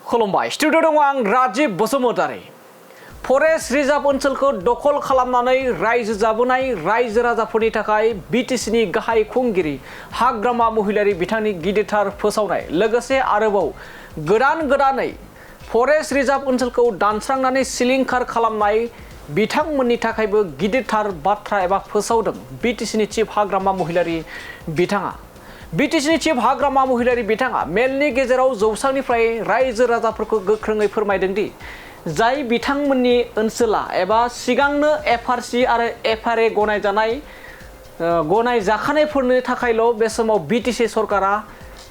खुलुमबाय स्टुडिअ दङ आं राजिब बसुमतारी फरेस्ट रिजार्व ओनसोलखौ दखल खालामनानै रायजो जाबोनाय रायजो राजाफोरनि थाखाय बिटिसिनि गाहाय खुंगिरि हाग्रामा महिलारि बिथांनि गिदिरथार फोसावनाय लोगोसे आरोबाव गोदानै फरेस्ट रिजार्व ओनसोलखौ दानस्रांनानै सिलिंखार खालामनाय बिथांमोननि थाखायबो गिदिरथार बाथ्रा एबा फोसावदों बिटिसिनि चिफ हाग्रामा महिलारि बिथाङा बिटिसिनि चिफ हाग्रामा महिलारि बिथाङा मेलनि गेजेराव जौसांनिफ्राय रायजो राजाफोरखौ गोख्रोङै फोरमायदों दि जाय बिथांमोननि ओनसोला एबा सिगांनो एफआरसि आरो एफआरए गनायजाखानायफोरनि थाखायल' बे समाव बिटिसि सरकारा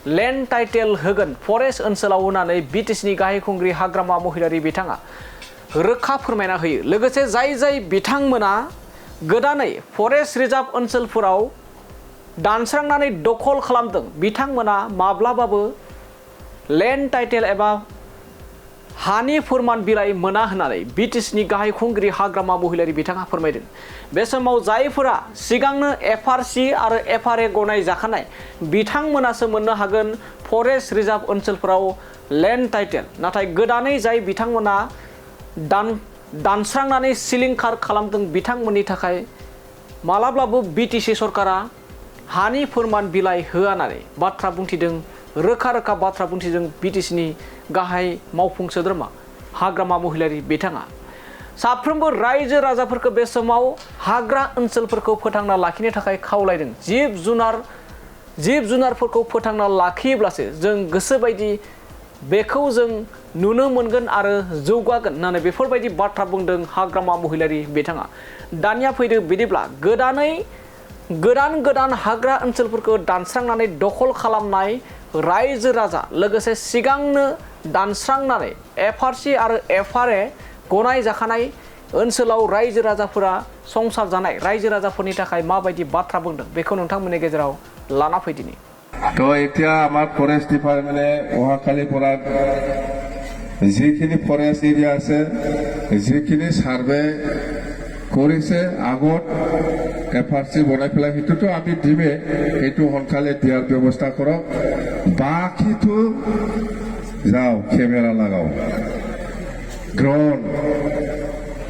लेन्ड टाइटेल होगोन फरेस्ट ओनसोलाव होनानै बिटिसिनि गाहाय खुंगिरि हाग्रामा महिलारि बिथाङा रोखा फोरमायना होयो लोगोसे जाय बिथांमोना गोदानै फरेस्ट रिजार्व ओनसोलफोराव दानस्रांनानै दखल खालामदों बिथांमोना माब्लाबाबो लेन्ड टाइटेल एबा हानि फोरमान बिलाइ मोना होननानै बिटिसिनि गाहाय खुंगिरि हाग्रामा महिलारि बिथाङा फोरमायदों बे समाव जायफोरा सिगांनो एफआरसि आरो एफआरए गनायजाखानाय बिथांमोनासो मोननो हागोन फरेस्ट रिजार्व ओनसोलफोराव लेन्ड टाइटेल नाथाय गोदानै जाय बिथांमोना दानस्रांनानै सिलिंखार खालामदों बिथांमोननि थाखाय मालाब्लाबो बिटिसि सरकारा हानि फोरमान बिलाइ होआ होननानै बाथ्रा बुंथिदों रोखा बाथ्रा बुंथिदों बिटिसिनि गाहाय मावफुं सोद्रोमा हाग्रामा महिलारि बिथाङा साफ्रोमबो रायजो राजाफोरखौ बे समाव हाग्रा ओनसोलफोरखौ फोथांना लाखिनो थाखाय खावलायदों जिब जुनारफोरखौ फोथांना लाखियोब्लासो जों गोसोबायदि बेखौ जों नुनो मोनगोन आरो जौगागोन होननानै बेफोरबायदि बाथ्रा बुंदों हाग्रामा महिलारि बिथाङा दानिया फैदो बिदिब्ला गोदान हाग्रा ओनसोलफोरखौ दानस्रांनानै दखल खालामनाय रायजो राजा लोगोसे सिगांनो दानस्रांनानै एफआरसि आरो एफआरए गनायजाखानाय ओनसोलाव रायजो राजाफोरा संसार जानाय रायजो राजाफोरनि थाखाय माबायदि बाथ्रा बुंदों बेखौ नोंथांमोननि गेजेराव लाना फैदिनि तो এতিয়া আমাৰ ফৰেষ্ট ডিপাৰ্টমেণ্টে অহাকালিৰ পৰা যিখিনি ফৰেষ্ট এৰিয়া আছে যিখিনি সাৰ্ভে কৰিছে আগত এফআরসি বনাই পেলাই সেইটোতো আমি দিমে সেইটো সোনকালে দিয়াৰ ব্যৱস্থা কৰক বাকীটো যাও কেমেৰা লাগাও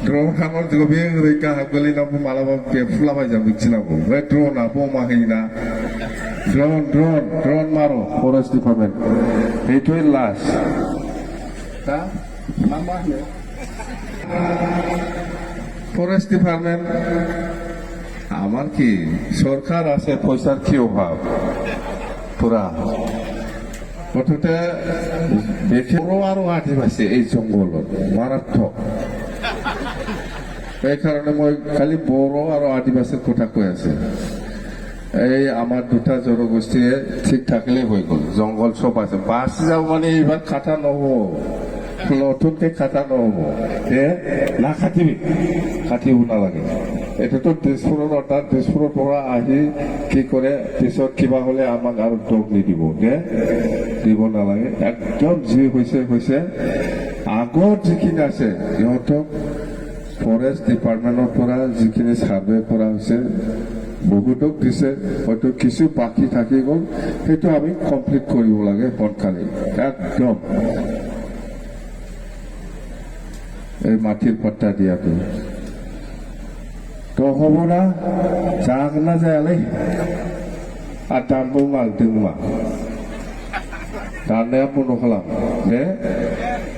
ড্রোন খানৰ গভীৰ ৰৈকা হাগলি নাম মালাবা ফুলাবাই যাম মিছিলাব বে ড্রোন আপো মাহিনা ড্রোন মাৰো ফৰেষ্ট ডিপাৰ্টমেণ্ট সেইটোৱে লাষ্ট তা নামাহলে ফরেস্ট ডিপার্টমেন্ট আমার কি সরকার আছে পয়সার কি অভাব পুরা প্রথমে দেখে আরো আদিবাসী এই জঙ্গলত মারাত্মক এই কারণে মই খালি বড় আর আদিবাসীর কথা কৈ আছে এই আমার দুটা জনগোষ্ঠীয়ে ঠিক থাকলে হয়ে গেল জঙ্গল সব আছে বাঁচি যাব মানে এইবার কাটা নহব নতুনকে কাটা নহব না কাটিব নালাগে এটাতো তেজপুৰৰ অৰ্ডাৰ তেজপুৰৰ পৰা আহি কি কৰে পিছত কিবা হলে আমাক আৰু দোষ নিদিব দিব নালাগে একদম যি হৈছে আগত যিখিনি আছে সিহঁতক ফৰেষ্ট ডিপাৰ্টমেণ্টৰ পৰা যিখিনি ছাৰ্ভে কৰা হৈছে বহুতক দিছে হয়তো কিছু বাকী থাকি গ'ল সেইটো আমি কমপ্লিট কৰিব লাগে সোনকালে একদম এই মাটির পট্টা দিয়াটো তো হব না যাক না যায়ালে আর দামবো মাল দোংমা দানनाया बन्द खालाम